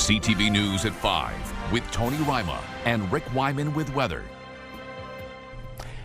CTV News at 5 with Tony Ryma and Rick Wyman with weather.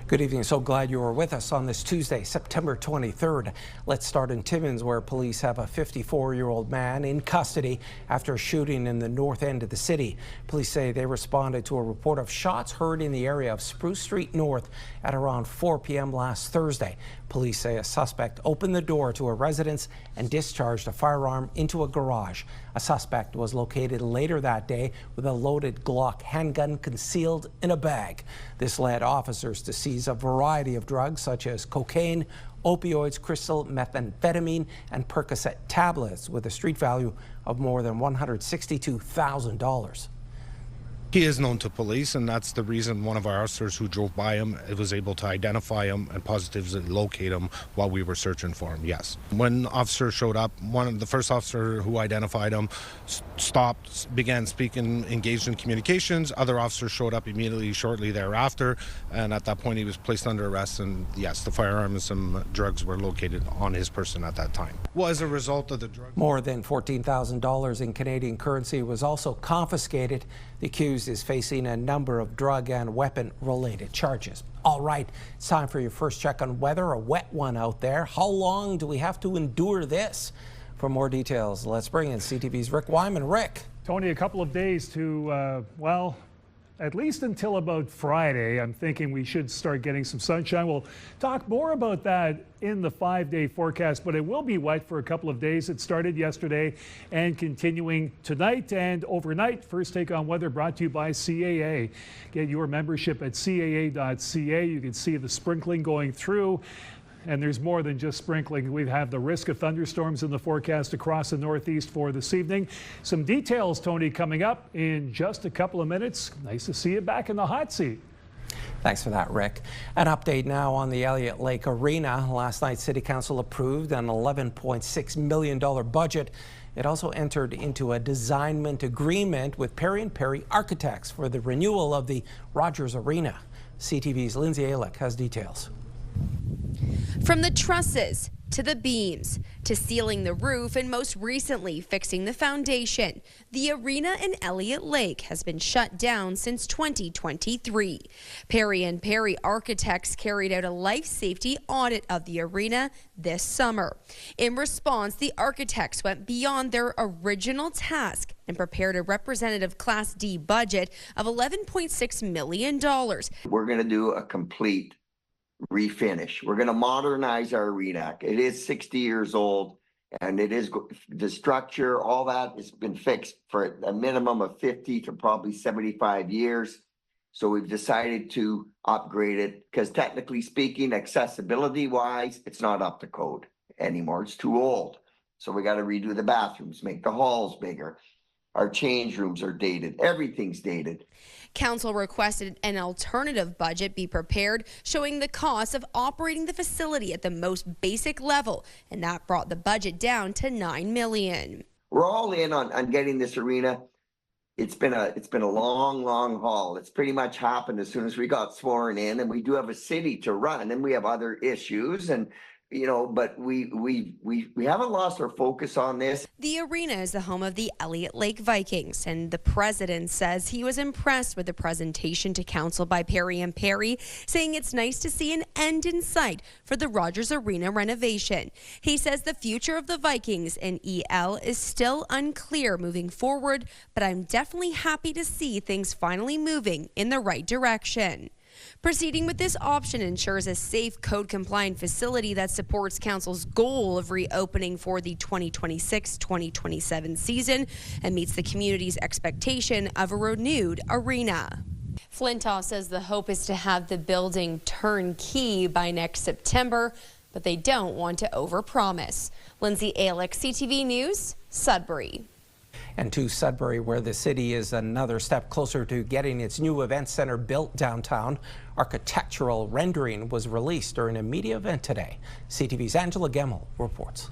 Good evening. So glad you were with us on this Tuesday, September 23rd. Let's start in Timmins, where police have a 54-year-old man in custody after a shooting in the north end of the city. Police say they responded to a report of shots heard in the area of Spruce Street North at around 4 p.m. last Thursday. Police say a suspect opened the door to a residence and discharged a firearm into a garage. A suspect was located later that day with a loaded Glock handgun concealed in a bag. This led officers to seize a variety of drugs such as cocaine, opioids, crystal methamphetamine, and Percocet tablets with a street value of more than $162,000. He is known to police, and that's the reason one of our officers who drove by him was able to identify him and positively locate him while we were searching for him, yes. When officers showed up, the first officer who identified him stopped, began speaking, engaged in communications. Other officers showed up immediately shortly thereafter, and at that point he was placed under arrest, and yes, the firearm and some drugs were located on his person at that time. Well, as a result of the drug... More than $14,000 in Canadian currency was also confiscated. The accused is facing a number of drug and weapon-related charges. All right, it's time for your first check on weather, a wet one out there. How long do we have to endure this? For more details, let's bring in CTV's Rick Wyman. Rick. Tony, a couple of days to, well, at least until about Friday. I'm thinking we should start getting some sunshine. We'll talk more about that in the 5-day forecast, but it will be wet for a couple of days. It started yesterday and continuing tonight and overnight. First Take on Weather brought to you by CAA. Get your membership at caa.ca. You can see the sprinkling going through. And there's more than just sprinkling. We have the risk of thunderstorms in the forecast across the northeast for this evening. Some details, Tony, coming up in just a couple of minutes. Nice to see you back in the hot seat. Thanks for that, Rick. An update now on the Elliot Lake Arena. Last night, City Council approved an $11.6 million budget. It also entered into a designment agreement with Perry & Perry Architects for the renewal of the Rogers Arena. CTV's Lindsay Alick has details. From the trusses to the beams to sealing the roof and most recently fixing the foundation, the arena in Elliot Lake has been shut down since 2023. Perry & Perry Architects carried out a life safety audit of the arena this summer. In response, the architects went beyond their original task and prepared a representative Class D budget of $11.6 million. We're going to do a complete refinish. We're going to modernize our arena. It is 60 years old, and it is the structure, all that has been fixed for a minimum of 50 to probably 75 years. So we've decided to upgrade it because technically speaking, accessibility wise, it's not up to code anymore. It's too old. So we got to redo the bathrooms, make the halls bigger. Our change rooms are dated. Everything's dated. Council requested an alternative budget be prepared, showing the cost of operating the facility at the most basic level, and that brought the budget down to $9 million. We're all in on getting this arena. It's been a long haul. It's pretty much happened as soon as we got sworn in, and we do have a city to run, and we have other issues, and you know, but we haven't lost our focus on this. The arena is the home of the Elliot Lake Vikings, and the president says he was impressed with the presentation to council by Perry & Perry, saying it's nice to see an end in sight for the Rogers Arena renovation. He says the future of the Vikings in EL is still unclear moving forward, but I'm definitely happy to see things finally moving in the right direction. Proceeding with this option ensures a safe, code-compliant facility that supports Council's goal of reopening for the 2026-2027 season and meets the community's expectation of a renewed arena. Flintoff says the hope is to have the building turnkey by next September, but they don't want to overpromise. Lindsay Alick, CTV News, Sudbury. And to Sudbury, where the city is another step closer to getting its new event center built downtown. Architectural rendering was released during a media event today. CTV's Angela Gemmel reports.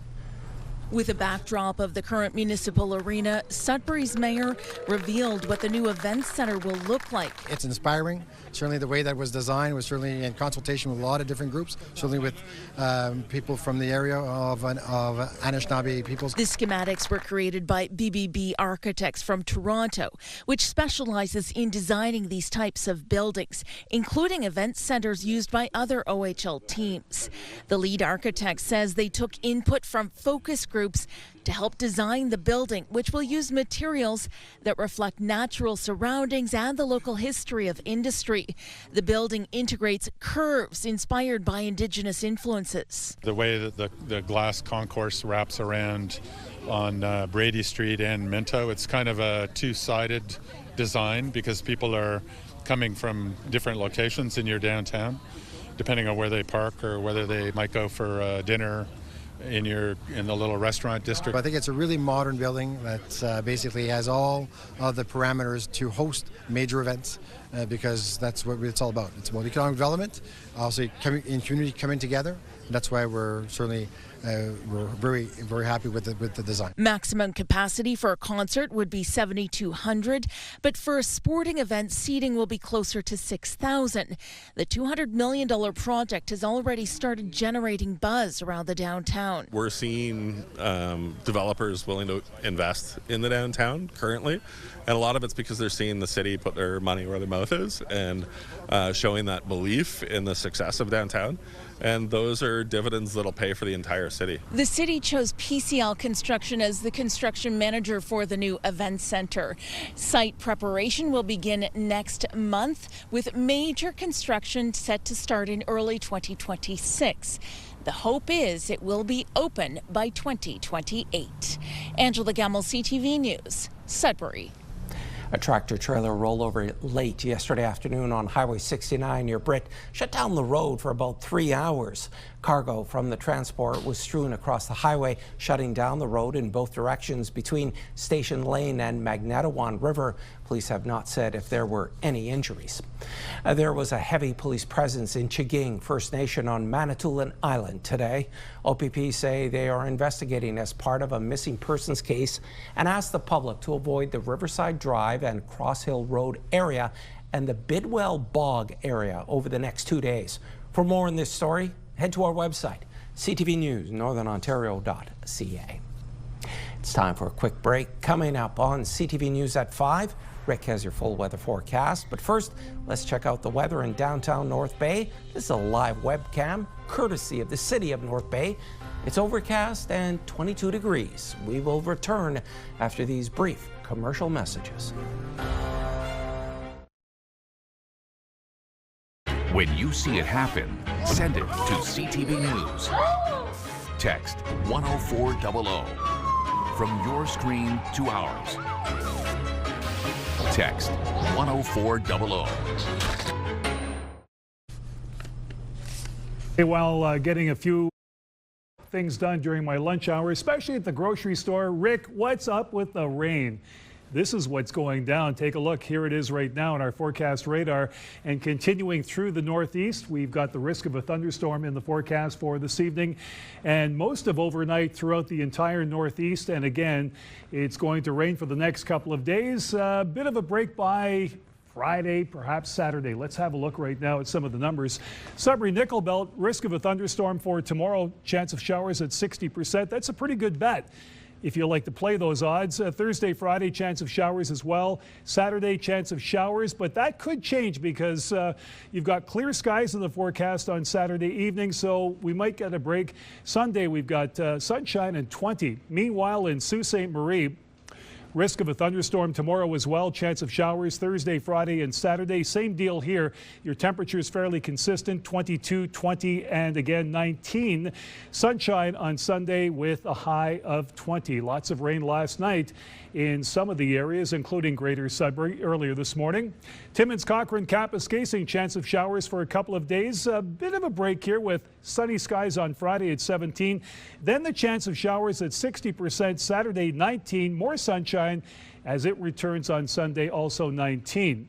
With a backdrop of the current municipal arena, Sudbury's mayor revealed what the new events center will look like. It's inspiring. Certainly the way that was designed was certainly in consultation with a lot of different groups, certainly with people from the area of Anishinaabe peoples. The schematics were created by BBB Architects from Toronto, which specializes in designing these types of buildings, including event centers used by other OHL teams. The lead architect says they took input from focus groups to help design the building, which will use materials that reflect natural surroundings and the local history of industry. The building integrates curves inspired by Indigenous influences. The way that the glass concourse wraps around on Brady Street and Minto, it's kind of a two-sided design because people are coming from different locations in your downtown, depending on where they park or whether they might go for dinner in the little restaurant district. I think it's a really modern building that basically has all of the parameters to host major events because that's what it's all about. It's about economic development, also in community coming together. And that's why we're certainly we're very, very happy with the design. Maximum capacity for a concert would be 7,200, but for a sporting event, seating will be closer to 6,000. The $200 million project has already started generating buzz around the downtown. We're seeing developers willing to invest in the downtown currently, and a lot of it's because they're seeing the city put their money where their mouth is and showing that belief in the success of downtown. And those are dividends that'll pay for the entire city. The city chose PCL Construction as the construction manager for the new event center. Site preparation will begin next month, with major construction set to start in early 2026. The hope is it will be open by 2028. Angela Gamble, CTV News, Sudbury. A tractor-trailer rollover late yesterday afternoon on Highway 69 near Britt shut down the road for about 3 hours. Cargo from the transport was strewn across the highway, shutting down the road in both directions between Station Lane and Magnetawan River. Police have not said if there were any injuries. There was a heavy police presence in Chiging First Nation on Manitoulin Island today. OPP say they are investigating as part of a missing persons case and ask the public to avoid the Riverside Drive and Cross Hill Road area and the Bidwell Bog area over the next 2 days. For more on this story, head to our website, CTVNewsNorthernOntario.ca. It's time for a quick break. Coming up on CTV News at 5, Rick has your full weather forecast. But first, let's check out the weather in downtown North Bay. This is a live webcam, courtesy of the city of North Bay. It's overcast and 22 degrees. We will return after these brief commercial messages. When you see it happen, send it to CTV News. Text 10400 from your screen to ours. Text 10400. Hey, while getting a few things done during my lunch hour, especially at the grocery store, Rick, what's up with the rain? This is what's going down. Take a look. Here it is right now on our forecast radar. And continuing through the northeast, we've got the risk of a thunderstorm in the forecast for this evening and most of overnight throughout the entire northeast. And again, it's going to rain for the next couple of days. A bit of a break by Friday, perhaps Saturday. Let's have a look right now at some of the numbers. Sudbury Nickel Belt, risk of a thunderstorm for tomorrow. Chance of showers at 60%. That's a pretty good bet if you like to play those odds. Thursday, Friday, chance of showers as well. Saturday, chance of showers, but that could change because you've got clear skies in the forecast on Saturday evening, so we might get a break. Sunday, we've got sunshine and 20. Meanwhile, in Sault Ste. Marie, risk of a thunderstorm tomorrow as well. Chance of showers Thursday, Friday, and Saturday. Same deal here. Your temperature is fairly consistent, 22, 20, and again 19. Sunshine on Sunday with a high of 20. Lots of rain last night in some of the areas, including Greater Sudbury earlier this morning. Timmins, Cochrane, Kapuskasing, chance of showers for a couple of days. A bit of a break here with sunny skies on Friday at 17. Then the chance of showers at 60%. Saturday, 19. More sunshine as it returns on Sunday, also 19.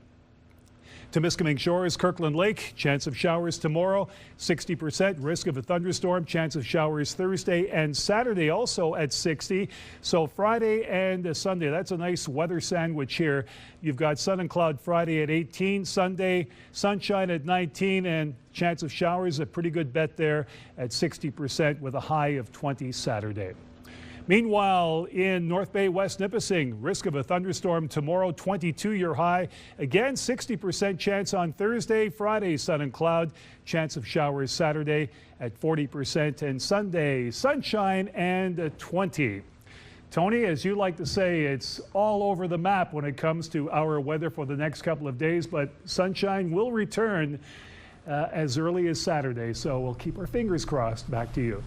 Temiskaming Shores, Kirkland Lake, chance of showers tomorrow, 60%, risk of a thunderstorm, chance of showers Thursday and Saturday also at 60. So Friday and Sunday, that's a nice weather sandwich here. You've got sun and cloud Friday at 18, Sunday sunshine at 19, and chance of showers, a pretty good bet there at 60% with a high of 20 Saturday. Meanwhile, in North Bay, West Nipissing, risk of a thunderstorm tomorrow, 22 your high. Again, 60% chance on Thursday, Friday, sun and cloud. Chance of showers Saturday at 40%, and Sunday, sunshine and 20. Tony, as you like to say, it's all over the map when it comes to our weather for the next couple of days, but sunshine will return as early as Saturday, so we'll keep our fingers crossed. Back to you.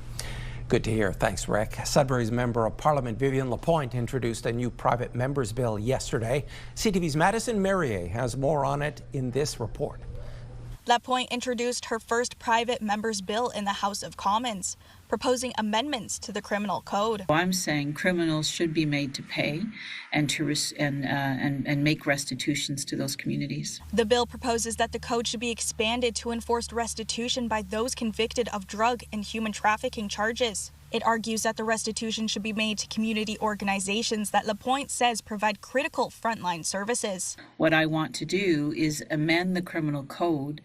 Good to hear. Thanks, Rick. Sudbury's Member of Parliament Vivian Lapointe introduced a new private members bill yesterday. CTV's Madison Merrier has more on it in this report. Lapointe introduced her first private members bill in the House of Commons, proposing amendments to the criminal code. I'm saying criminals should be made to pay and to make restitutions to those communities. The bill proposes that the code should be expanded to enforce restitution by those convicted of drug and human trafficking charges. It argues that the restitution should be made to community organizations that Lapointe says provide critical frontline services. What I want to do is amend the criminal code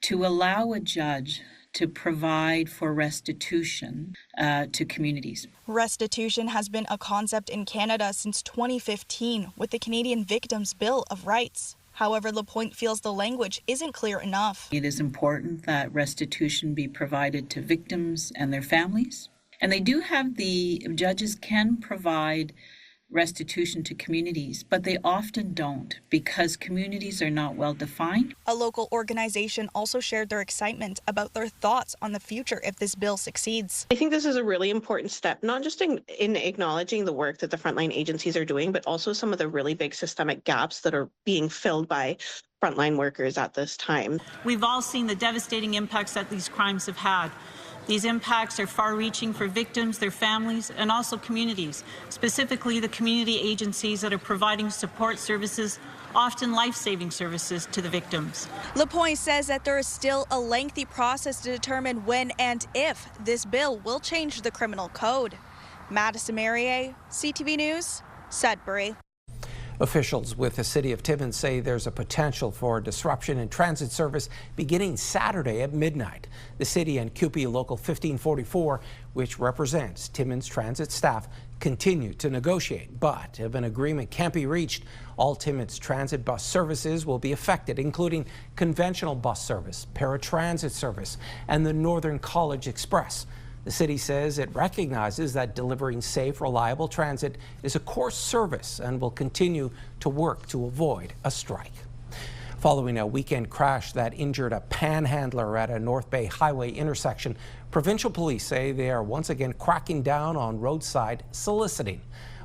to allow a judge to provide for restitution to communities. Restitution has been a concept in Canada since 2015 with the Canadian Victims' Bill of Rights. However, Lapointe feels the language isn't clear enough. It is important that restitution be provided to victims and their families. And they do have judges can provide restitution to communities, but they often don't because communities are not well defined. A local organization also shared their excitement about their thoughts on the future if this bill succeeds. I think this is a really important step, not just in acknowledging the work that the frontline agencies are doing, but also some of the really big systemic gaps that are being filled by frontline workers at this time. We've all seen the devastating impacts that these crimes have had. These impacts are far-reaching for victims, their families, and also communities, specifically the community agencies that are providing support services, often life-saving services to the victims. Lapointe says that there is still a lengthy process to determine when and if this bill will change the criminal code. Madison Merrier, CTV News, Sudbury. Officials with the city of Timmins say there's a potential for disruption in transit service beginning Saturday at midnight. The city and CUPE Local 1544, which represents Timmins transit staff, continue to negotiate. But if an agreement can't be reached, all Timmins transit bus services will be affected, including conventional bus service, paratransit service, and the Northern College Express. The city says it recognizes that delivering safe, reliable transit is a core service and will continue to work to avoid a strike. Following a weekend crash that injured a panhandler at a North Bay highway intersection, provincial police say they are once again cracking down on roadside soliciting.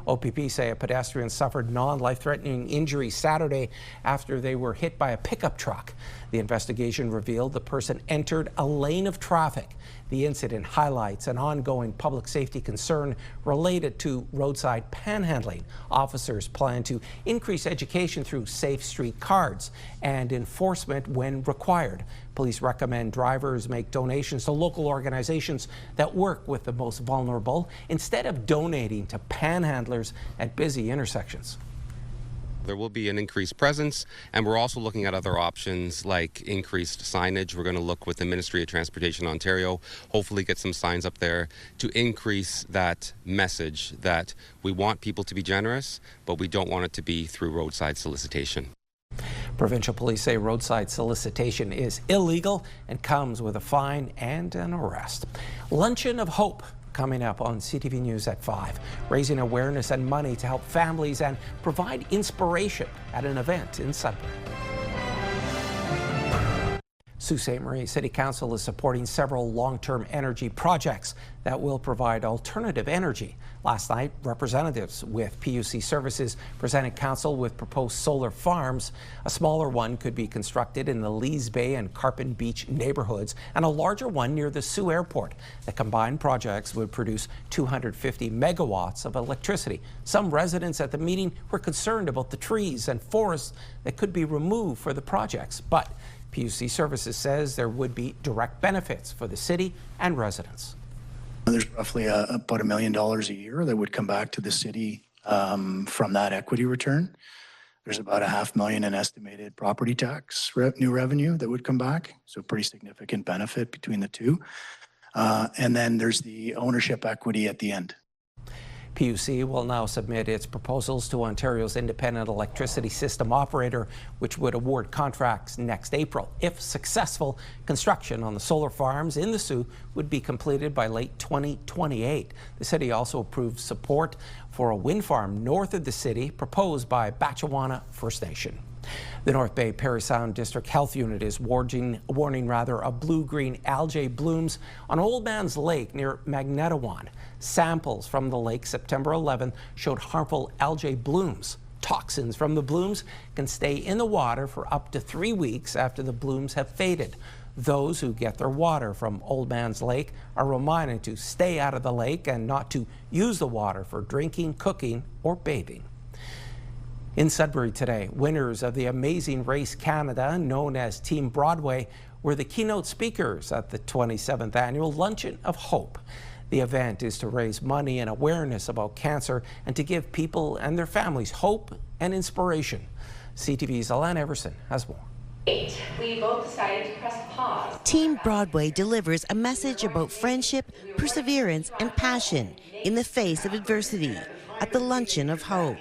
OPP say a pedestrian suffered non-life-threatening injury Saturday after they were hit by a pickup truck. The investigation revealed the person entered a lane of traffic. The incident highlights an ongoing public safety concern related to roadside panhandling. Officers plan to increase education through safe street cards and enforcement when required. Police recommend drivers make donations to local organizations that work with the most vulnerable instead of donating to panhandlers at busy intersections. There will be an increased presence, and we're also looking at other options like increased signage. We're going to look with the Ministry of Transportation Ontario, hopefully get some signs up there to increase that message that we want people to be generous, but we don't want it to be through roadside solicitation. Provincial police say roadside solicitation is illegal and comes with a fine and an arrest. Luncheon of Hope coming up on CTV News at 5, raising awareness and money to help families and provide inspiration at an event in Sudbury. Sault Ste. Marie City Council is supporting several long-term energy projects that will provide alternative energy. Last night, representatives with PUC Services presented council with proposed solar farms. A smaller one could be constructed in the Lees Bay and Carpin Beach neighborhoods, and a larger one near the Sault Airport. The combined projects would produce 250 megawatts of electricity. Some residents at the meeting were concerned about the trees and forests that could be removed for the projects, but PUC Services says there would be direct benefits for the city and residents. There's roughly about $1 million a year that would come back to the city from that equity return. There's about $500,000 in estimated property tax new revenue that would come back, so pretty significant benefit between the two. And then there's the ownership equity at the end. PUC will now submit its proposals to Ontario's independent electricity system operator, which would award contracts next April. If successful, construction on the solar farms in the Sault would be completed by late 2028. The city also approved support for a wind farm north of the city proposed by Batchewana First Nation. The North Bay Parry Sound District Health Unit is warning of blue-green algae blooms on Old Man's Lake near Magnetawan. Samples from the lake September 11 showed harmful algae blooms. Toxins from the blooms can stay in the water for up to 3 weeks after the blooms have faded. Those who get their water from Old Man's Lake are reminded to stay out of the lake and not to use the water for drinking, cooking, or bathing. In Sudbury today, winners of the Amazing Race Canada, known as Team Broadway, were the keynote speakers at the 27th annual Luncheon of Hope. The event is to raise money and awareness about cancer and to give people and their families hope and inspiration. CTV's Alan Everson has more. We both decided to press pause. Team Broadway delivers a message about friendship, perseverance, and passion in the face of adversity at the Luncheon of Hope.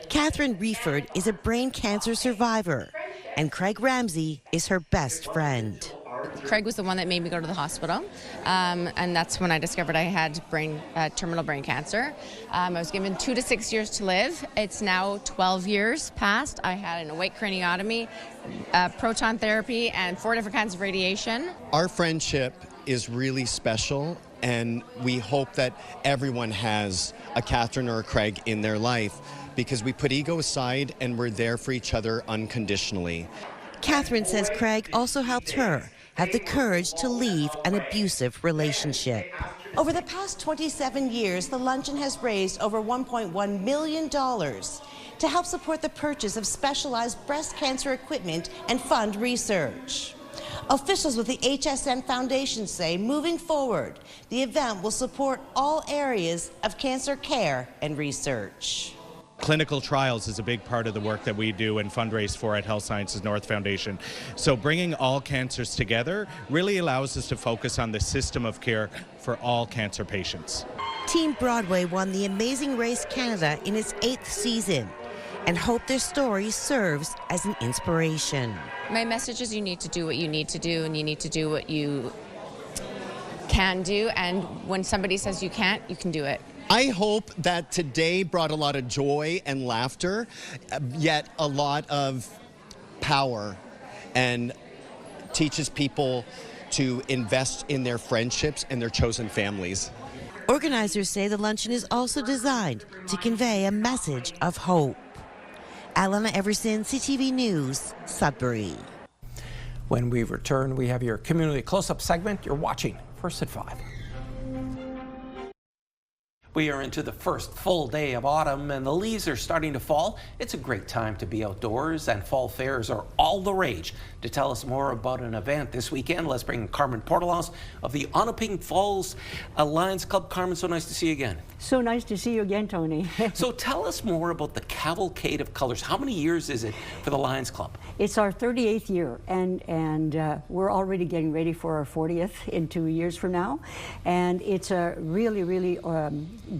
Catherine Reeford is a brain cancer survivor, and Craig Ramsey is her best friend. Craig was the one that made me go to the hospital, and that's when I discovered I had terminal brain cancer. I was given 2 to 6 years to live. It's now 12 years past. I had an awake craniotomy, proton therapy, and 4 different kinds of radiation. Our friendship is really special, and we hope that everyone has a Catherine or a Craig in their life, because we put ego aside and we're there for each other unconditionally. Catherine says Craig also helped her have the courage to leave an abusive relationship. Over the past 27 years, the luncheon has raised over $1.1 million to help support the purchase of specialized breast cancer equipment and fund research. Officials with the HSN Foundation say moving forward, the event will support all areas of cancer care and research. Clinical trials is a big part of the work that we do and fundraise for at Health Sciences North Foundation. So bringing all cancers together really allows us to focus on the system of care for all cancer patients. Team Broadway won the Amazing Race Canada in its 8th season and hope their story serves as an inspiration. My message is you need to do what you need to do, and you need to do what you can do, and when somebody says you can't, you can do it. I hope that today brought a lot of joy and laughter, yet a lot of power, and teaches people to invest in their friendships and their chosen families. Organizers say the luncheon is also designed to convey a message of hope. Alana Everson, CTV News, Sudbury. When we return, we have your community close-up segment. You're watching First at 5. We are into the first full day of autumn and the leaves are starting to fall. It's a great time to be outdoors, and fall fairs are all the rage. To tell us more about an event this weekend, let's bring Carmen Portalaus of the Onaping Falls Lions Club. Carmen, so nice to see you again. So nice to see you again, Tony. So tell us more about the Cavalcade of Colors. How many years is it for the Lions Club? It's our 38th year, and we're already getting ready for our 40th in 2 years from now. And it's a really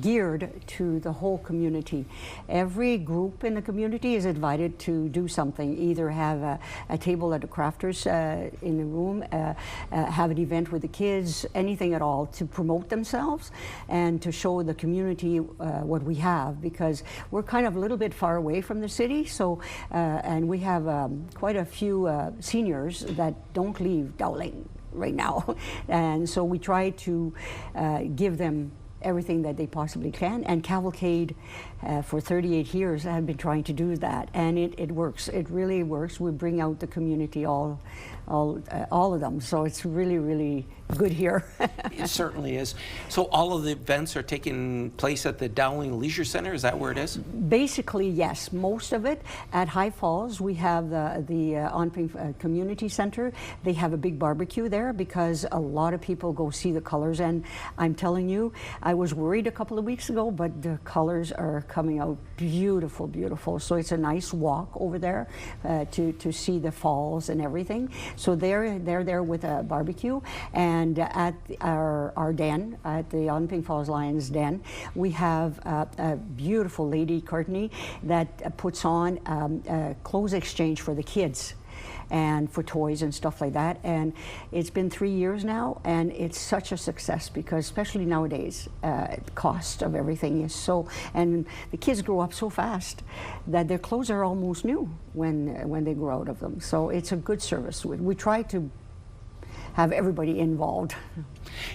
geared to the whole community. Every group in the community is invited to do something, either have a table at the crafters in the room, have an event with the kids, anything at all to promote themselves and to show the community community what we have, because we're kind of a little bit far away from the city. So, and we have quite a few seniors that don't leave Dowling right now. And so we try to give them everything that they possibly can. And Cavalcade, for 38 years, have been trying to do that. And it works. It really works. We bring out the community, all of them. So it's really, really good here. It certainly is. So all of the events are taking place at the Dowling Leisure Centre? Is that where it is? Basically, yes. Most of it. At High Falls, we have the Onping Community Centre. They have a big barbecue there because a lot of people go see the colors. And I'm telling you, I was worried a couple of weeks ago, but the colors are coming out beautiful, beautiful. So it's a nice walk over there to see the falls and everything. So they're there with a barbecue. And at our den, at the Onping Falls Lions Den, we have a beautiful lady, Courtney, that puts on a clothes exchange for the kids and for toys and stuff like that. And it's been 3 years now, and it's such a success because especially nowadays, the cost of everything is so, and the kids grow up so fast that their clothes are almost new when they grow out of them. So it's a good service. We try to have everybody involved.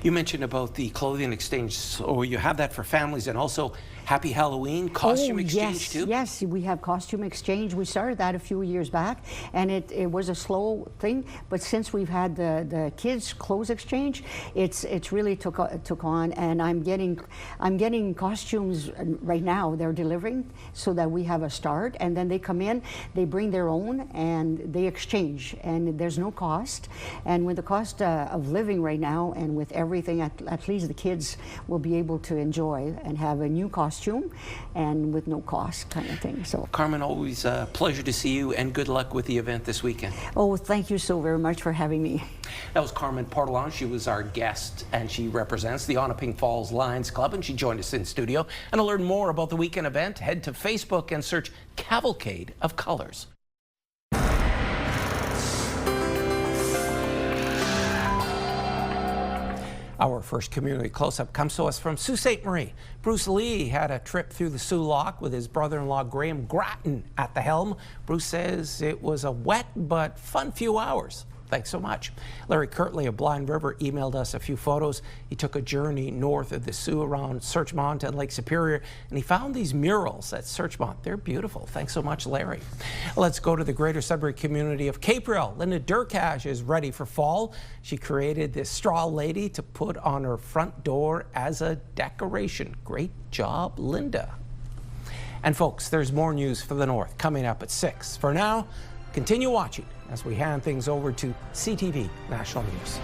You mentioned about the clothing exchange, so you have that for families, and also Happy Halloween costume exchange too? Yes, we have costume exchange. We started that a few years back, and it was a slow thing, but since we've had the kids clothes exchange, it's really took on, and I'm getting costumes right now. They're delivering so that we have a start, and then they come in, they bring their own, and they exchange, and there's no cost. And with the cost of living right now, and with everything, at least the kids will be able to enjoy and have a new costume and with no cost kind of thing. So Carmen, always a pleasure to see you, and good luck with the event this weekend. Oh, thank you so very much for having me. That was Carmen Portelon. She was our guest, and she represents the Onaping Falls Lions Club, and she joined us in studio. And to learn more about the weekend event, head to Facebook and search Cavalcade of Colors. Our first community close-up comes to us from Sault Ste. Marie. Bruce Lee had a trip through the Soo Lock with his brother-in-law Graham Grattan at the helm. Bruce says it was a wet but fun few hours. Thanks so much. Larry Kirtley of Blind River emailed us a few photos. He took a journey north of the Soo around Searchmont and Lake Superior, and he found these murals at Searchmont. They're beautiful. Thanks so much, Larry. Let's go to the greater Sudbury community of Capril. Linda Durkash is ready for fall. She created this straw lady to put on her front door as a decoration. Great job, Linda. And folks, there's more news for the North coming up at 6. For now, continue watching as we hand things over to CTV National News.